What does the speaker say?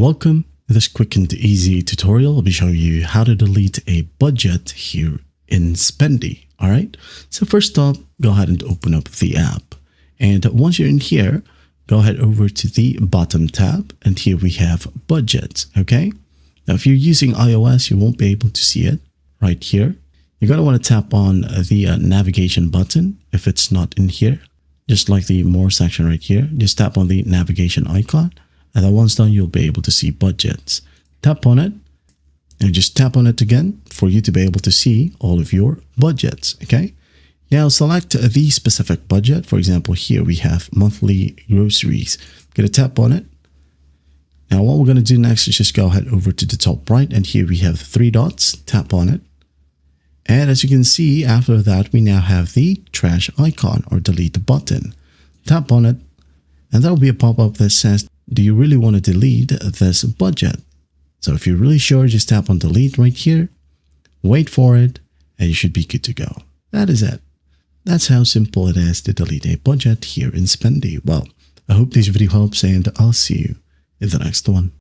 Welcome. In this quick and easy tutorial, I'll be showing you how to delete a budget here in Spendee. All right. So first up, go ahead and open up the app. And once you're in here, go ahead over to the bottom tab. And here we have budgets. Okay. Now, if you're using iOS, you won't be able to see it right here. You're going to want to tap on the navigation button if it's not in here. Just like the more section right here, just tap on the navigation icon. And then once done, you'll be able to see budgets. Tap on it and just tap on it again for you to be able to see all of your budgets. Okay. Now select the specific budget. For example, here we have monthly groceries. I'm going to tap on it. Now what we're going to do next is just go ahead over to the top right. And here we have the three dots. Tap on it. And as you can see, after that, we now have the trash icon or delete button. Tap on it. And there will be a pop-up that says, do you really want to delete this budget? So if you're really sure, just tap on delete right here, wait for it, and you should be good to go. That is it. That's how simple it is to delete a budget here in Spendee. Well, I hope this video helps and I'll see you in the next one.